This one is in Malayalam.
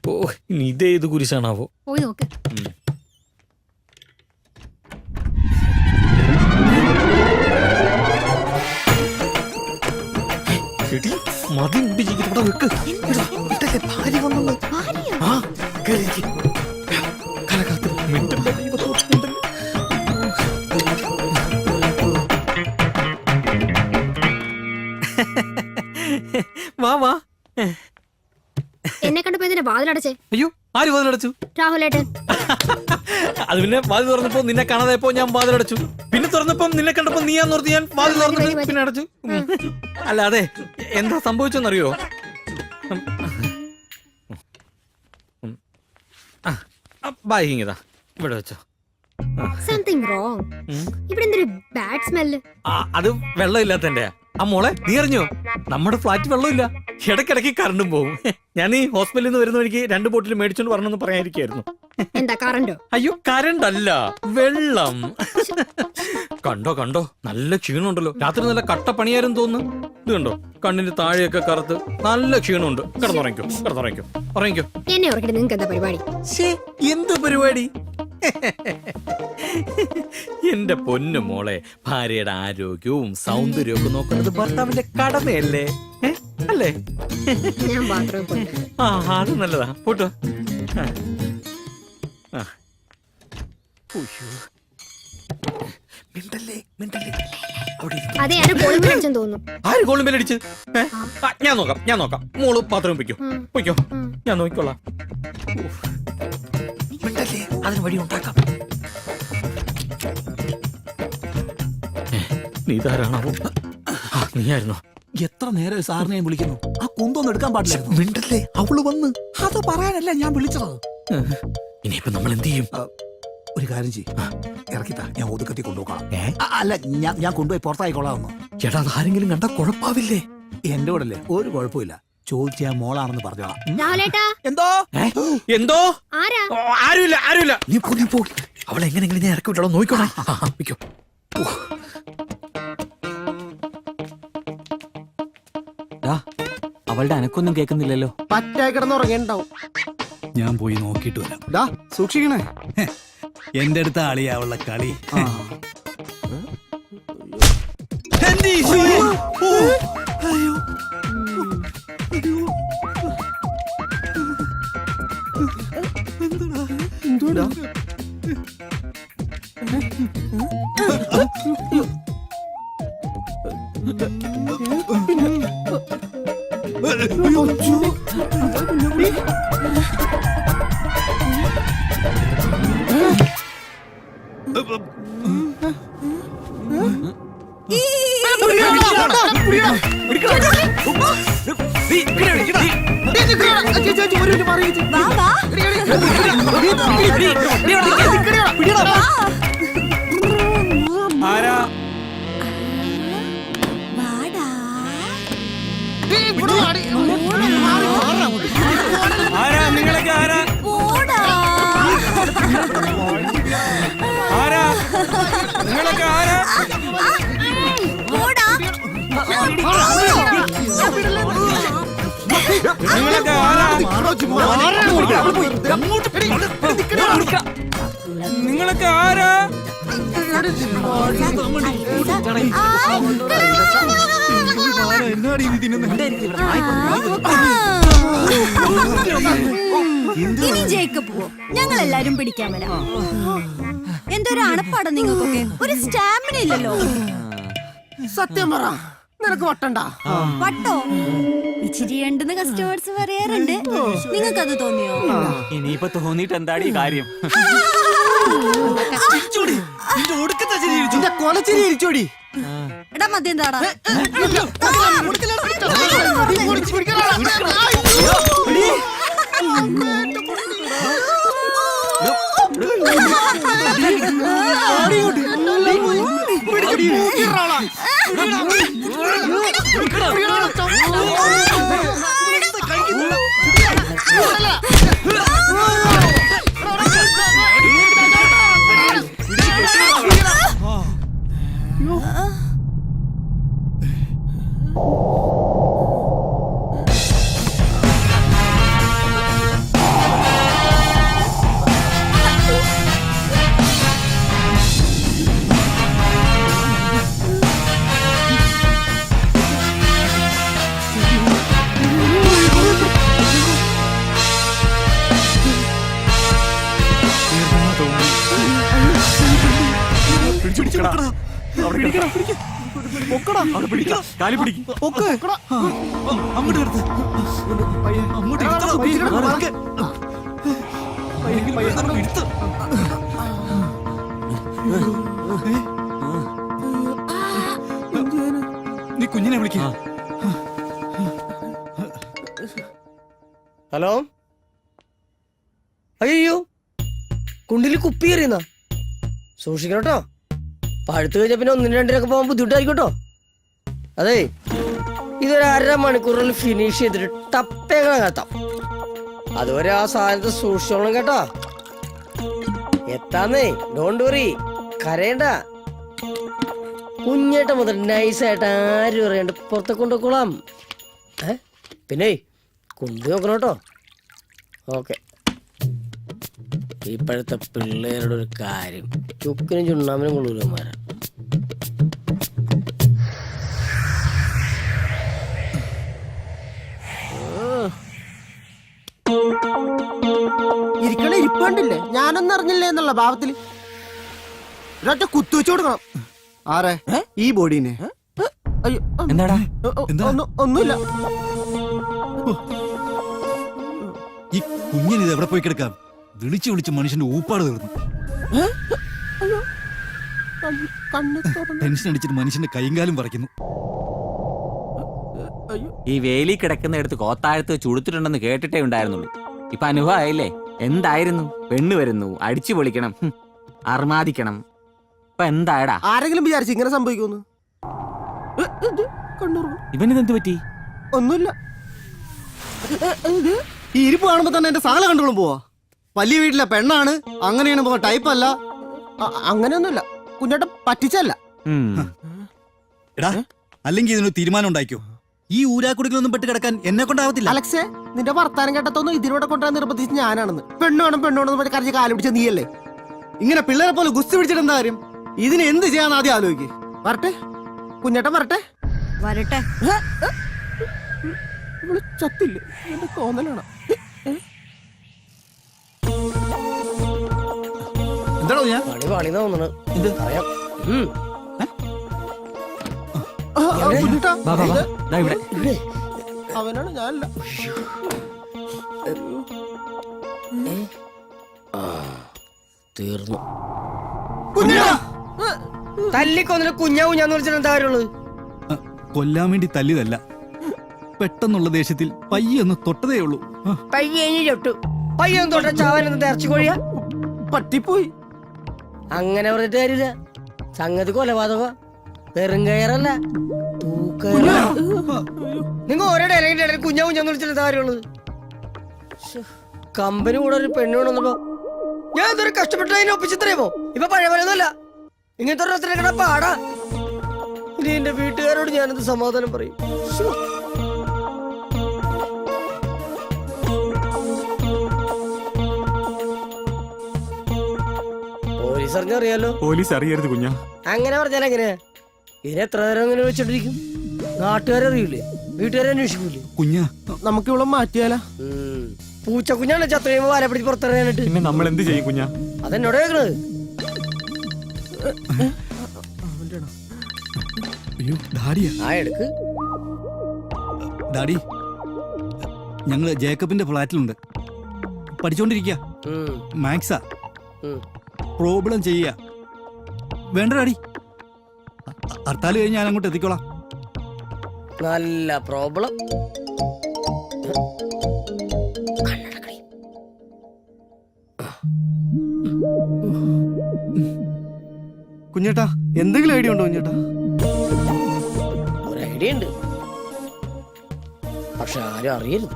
ഓ ഇനി ഇതേത് കുരിശാണാവോ? പോയി നോക്ക്. മതി ഇവിടെ വെക്ക്. ഭാര്യ വന്നു. ആ കലകാത്ത് മിണ്ടല്ലേ ദൈവത്തോട്. വാ വാ. എന്നെ കണ്ടപ്പോ എന്തിനാ വാതിലടച്ചേ? അയ്യോ ആര് വാതിലടച്ചു? രാഹുലേട്ടൻ. അത് പിന്നെ വാതിൽ തുറന്നപ്പോ നിന്നെ കാണാതെപ്പോ ഞാൻ വാതിലടച്ചു. പിന്നെ തുറന്നപ്പോ നിന്നെ കണ്ടപ്പോ നീയാന്നോർത്ത് ഞാൻ വാതിൽ തുറന്നു പിന്നെ അടച്ചു. അല്ല അതെ എന്താ സംഭവിച്ചെന്നറിയോ? ബായിങ്ങിതാ ഇവിടെ വെച്ചോ. Something wrong. ഇവിടെ എന്തൊരു ബാഡ് സ്മെല്ല്. അത് വെള്ളമില്ലാത്തന്റെ. ആ മോളെ നീ അറിഞ്ഞോ നമ്മുടെ ഫ്ലാറ്റ് വെള്ളമില്ല, ഇടയ്ക്കിടയ്ക്ക് കറണ്ടും പോവും. ഞാൻ ഈ ഹോസ്പിറ്റലിൽ നിന്ന് വരുന്ന എനിക്ക് 2 ബോട്ടിൽ മേടിച്ചോണ്ട് പറഞ്ഞൊന്ന് പറയാതിരിക്കായിരുന്നു. എന്താ കറണ്ടോ? അയ്യോ കറണ്ട് അല്ല വെള്ളം. കണ്ടോ കണ്ടോ നല്ല ക്ഷീണമുണ്ടല്ലോ. രാത്രി നല്ല കട്ട പണിയായിരുന്നു തോന്നുന്നു. ഇത് കണ്ടോ കണ്ണിന്റെ താഴെയൊക്കെ കറുത്ത് നല്ല ക്ഷീണമുണ്ട്. കിടന്നുറങ്ങിക്കോ കിടന്നുറങ്ങിക്കോ ഉറങ്ങിക്കോ. എന്നെ ഉറക്കിട്ട് നിങ്ങൾക്ക് എന്താ പരിപാടി? എന്ത് പരിപാടി? എന്റെ പൊന്നു മോളെ, ഭാര്യയുടെ ആരോഗ്യവും സൗന്ദര്യവും ഒക്കെ നോക്കുന്നത് ഭർത്താവിന്റെ കടമയല്ലേ? അല്ലേ? ഞാൻ ബാത്റൂമിൽ പോയി. ആ അത് നല്ലതാ. പോട്ടോ. മിണ്ടല്ലേ മിണ്ടല്ലേ. അതെ ആരും കോളിംഗ് തോന്നുന്നു. ആര് കോളിംഗ് ബെല്ലടിച്ച്? ഞാൻ നോക്കാം. മോള് ബാത്റൂമിൽ പൊയ്ക്കോ. ഞാൻ നോക്കിക്കോളാം. മിണ്ടല്ലേ, അതിന് വഴി ഉണ്ടാക്കാം. നീ ധാരാണാവോ? നീയായിരുന്നോ? എത്ര നേരം സാറിനെ വിളിക്കുന്നു? ആ കുന്തൊന്നും എടുക്കാൻ പാടില്ല. മിണ്ടല്ലേ, അവള് വന്ന്. അത് പറയാനല്ല ഞാൻ വിളിച്ചത്. ഇനിയിപ്പോ നമ്മൾ എന്ത് ചെയ്യും? ഒരു കാര്യം ചെയ്യും, ഇറക്കിത്താ, ഞാൻ ഒതുക്കത്തി കൊണ്ടുപോകാം. അല്ല ഞാൻ കൊണ്ടുപോയി പുറത്തായിക്കോളാമെന്ന്. ചേട്ടാ ആരെങ്കിലും കണ്ടാ കുഴപ്പാവില്ലേ? എന്റെ കൂടെ അല്ലേ, ഒരു കുഴപ്പമില്ല. ചോദിച്ചാ മോളാണെന്ന് പറഞ്ഞോളാം. എന്തോ എന്തോ ആരുമില്ല. നീ പോ. അവളെ എങ്ങനെങ്കിലും ഞാൻ ഇറക്കി വിട്ടോ. നോക്കിക്കോളാം. അവളുടെ അനക്കൊന്നും കേൾക്കുന്നില്ലല്ലോ. പറ്റായി കിടന്നുറങ്ങിണ്ടാവും. ഞാൻ പോയി നോക്കിട്ട് വരാം. സൂക്ഷിക്കണേ. എന്റെ അടുത്ത ആളിയാ അവളുടെ കളി. നിങ്ങളൊക്കെ ആരാ? ഇനി ജയിക്കപ്പ് പോവോ? ഞങ്ങൾ എല്ലാരും പിടിക്കാൻ വരാം. എന്തൊരു അണപ്പാടാ നിങ്ങൾക്കൊക്കെ, ഒരു സ്റ്റാമിന ഇല്ലല്ലോ. സത്യം പറ, നിനക്ക് വട്ടണ്ട? വട്ടോ ഇച്ചിരി ഉണ്ടെന്ന് കസ്റ്റമേഴ്സ് പറയാറുണ്ട്. നിങ്ങൾക്കത് തോന്നിയോ? ഇനിയിപ്പോ തോന്നിട്ട് എന്താടി കാര്യം? കൊലച്ചിരി ഇരിച്ചോടി. എടാ മദ്യം താടാ. കാലി പിടിക്കും. അങ്ങോട്ട് എടുത്ത് അങ്ങോട്ട് എടുത്ത് നീ കുഞ്ഞിനെ വിളിക്ക. ഹലോ, അയ്യോ കുണ്ടില് കുപ്പി എറിയുന്ന സൂക്ഷിക്കണം കേട്ടോ. പഴുത്ത് കഴിഞ്ഞ പിന്നെ 1 2 പോകാൻ ബുദ്ധിമുട്ടായിരിക്കട്ടോ. അതെ, ഇതൊരു 1/2 മണിക്കൂറിൽ ഫിനിഷ് ചെയ്തിട്ട് ടപ്പേങ്ങനെ കത്താം. അതുവരെ ആ സാധനത്തെ സൂക്ഷിച്ചോളണം കേട്ടോ. എത്താന്നേ, ഡോണ്ട് വറി, കരയണ്ട. കുഞ്ഞേട്ട മുതൽ നൈസായിട്ട് ആരും അറിയാണ്ട് പുറത്തെ കൊണ്ടുപോയിക്കോളാം. പിന്നെ കൊണ്ടു നോക്കണം കേട്ടോ. ഓക്കെ. ഇപ്പോഴത്തെ പിള്ളേരുടെ ഒരു കാര്യം, ചുക്കിനും ചുണ്ണാമിനും കൊള്ളൂലമാരാ. ഇരിക്കണ ഇരിപ്പണ്ടില്ലേ, ഞാനൊന്നും അറിഞ്ഞില്ലേ എന്നുള്ള ഭാവത്തില് ഒരൊറ്റ കുത്തുവെച്ചു കൊടുക്കണം. ആരെ? ഈ ബോഡീനെ. അയ്യോ, എന്താടാ? ഒന്നുമില്ല. ഈ കുഞ്ഞിന് എവിടെ പോയി കിടക്കാം? വിളിച്ചു വിളിച്ച് മനുഷ്യന്റെ ഊപ്പാട് തീർന്നു. കണ്ണ് തുറന്ന്. ടെൻഷൻ അടിച്ചിട്ട് മനുഷ്യന്റെ കൈയും കാലും പറിക്കുന്നു. ഈ വേലി കിടക്കുന്നിടത്ത് കോത്താഴത്ത് ചുടുത്തിട്ടുണ്ടെന്ന് കേട്ടിട്ടേ ഉണ്ടായിരുന്നുള്ളൂ. ഇപ്പൊ അനുഭവമായില്ലേ? എന്തായിരുന്നു? പെണ്ണ് വരുന്നു, അടിച്ചു പൊളിക്കണം, അർമാദിക്കണം. ഇപ്പൊ എന്തായടാ? ആരെങ്കിലും വിചാരിച്ചു ഇങ്ങനെ സംഭവിക്കുമെന്ന്? കണ്ണൂർന്നു. ഇവനിതെന്ത് പറ്റി? ഒന്നുമില്ല. ഈ ഇരിപ്പ് കാണുമ്പോ തന്നെ എന്റെ സാല കണ്ടോളും പോവാ. വലിയ വീട്ടിലെ പെണ്ണാണ്, അങ്ങനെയാണ് പോവാ, ടൈപ്പ് അല്ല. അങ്ങനെയൊന്നുമില്ല, കുഞ്ഞേട്ടൻ പറ്റിച്ചല്ല. എടാ, അല്ലെങ്കിൽ ഇതിനൊരു തീരുമാനം ഉണ്ടാക്കിയോ? ഈ ഊരാക്കുടികളൊന്നും പെട്ട് കിടക്കാൻ എന്നെ കൊണ്ടാവത്തില്ല. അലക്സേ, നിന്റെ വർത്താനം കേട്ടതൊന്നും ഇതിലൂടെ കൊണ്ടുവരാൻ നിർബന്ധിച്ച് ഞാനാണെന്ന്. പെണ്ണോണം പെണ്ണോണെന്ന് പറഞ്ഞ് കരഞ്ഞ് കാല് പിടിച്ച നീയല്ലേ. ഇങ്ങനെ പിള്ളേരെ പോലെ ഗുസ്തി പിടിച്ചിട്ട് എന്താ കാര്യം? ഇതിന് എന്ത് ചെയ്യാന്ന് ആദ്യം ആലോചിക്ക്. വരട്ടെ കുഞ്ഞേട്ടൻ, വരട്ടെ. വരട്ടെ. ഇവള് ചത്തില്ലേ? എന്റെ തോന്നലാണ്. എന്താണോ ഞാൻ പണി പണിന്ന് തോന്നണ്. അറിയാം. കുഞ്ഞേട്ടാ, വാ, വാ, വാ. ദാ ഇവിടെ. അവനാണ്, ഞാനല്ല. തീർന്നു. കുഞ്ഞേട്ടാ, തല്ലിക്കൊന്നിട്ട് കുഞ്ഞാന്ന് വിളിച്ചിട്ട് എന്താ കാര്യമുള്ളത്? കൊല്ലാൻ വേണ്ടി തല്ലിയതല്ല, പെട്ടെന്നുള്ള ദേഷ്യത്തിൽ പയ്യൊന്ന് തൊട്ടതേ ഉള്ളൂ. പയ്യഞ്ഞു ചൊട്ടു. പയ്യൊന്നും തൊട്ട ചാവാനെന്താ ഇറച്ചി കോഴിയാ? പറ്റിപ്പോയി. അങ്ങനെ പറഞ്ഞിട്ട് കാര്യമില്ല. സംഗതി കൊലപാതക, വെറും കയറല്ല, തൂക്കയറ. നിങ്ങൾ ഓരോ ഇടയിൽ കുഞ്ഞാന്ന് വിളിച്ചിട്ട് എന്താ കാര്യമുള്ളത്? കമ്പനി കൂടെ ഒരു പെണ്ണ് കൊണ്ടുവന്നപ്പോ ഞാൻ ഇതൊരു കഷ്ടപ്പെട്ട് അതിനെ ഒപ്പിച്ചിത്രയുമോ? ഇപ്പൊ പഴയ പോലെയൊന്നുമല്ല. ഇങ്ങനത്തെ ഒരു പാടാ. ഇനി എന്റെ വീട്ടുകാരോട് ഞാനെന്ത് സമാധാനം പറയും? പോലീസ് അറിഞ്ഞറിയാലോ. പോലീസ് അറിയരുത് കുഞ്ഞാ. അങ്ങനെ പറഞ്ഞാൽ എങ്ങനെയാ? ഇതിന് എത്ര നേരം അങ്ങനെ വെച്ചോണ്ടിരിക്കും? നാട്ടുകാരറിയൂലേ? വീട്ടുകാരെ അന്വേഷിക്കൂലേ? കുഞ്ഞാ, നമുക്ക് ഇവിടെ മാറ്റിയാലോ? പൂച്ചക്കുഞ്ഞാണ് ചത്രയുമ്പോ വല പിടിച്ച് പുറത്തിറങ്ങാനായിട്ട്. പിന്നെ നമ്മൾ എന്ത് ചെയ്യും കുഞ്ഞാ? അതെന്നോട് കേൾക്കണത്. അയ്യോ ഡാഡിയാ. ആ എടുക്ക്. ഡാഡി, ഞങ്ങള് ജേക്കബിന്റെ ഫ്ലാറ്റിലുണ്ട്, പഠിച്ചോണ്ടിരിക്കുക. മാത്സാ പ്രോബ്ലം ചെയ്യുക. വേണ്ട ഡാഡി, ഹർത്താൽ കഴിഞ്ഞ് ഞാൻ അങ്ങോട്ട് എത്തിക്കോളാം. നല്ല പ്രോബ്ലം. കുഞ്ഞേട്ടാ, എന്തെങ്കിലും ഐഡിയ ഉണ്ടോ കുഞ്ഞേട്ടാ? ഒരു ഐഡിയ ഉണ്ട്, പക്ഷെ ആരും അറിയരുത്.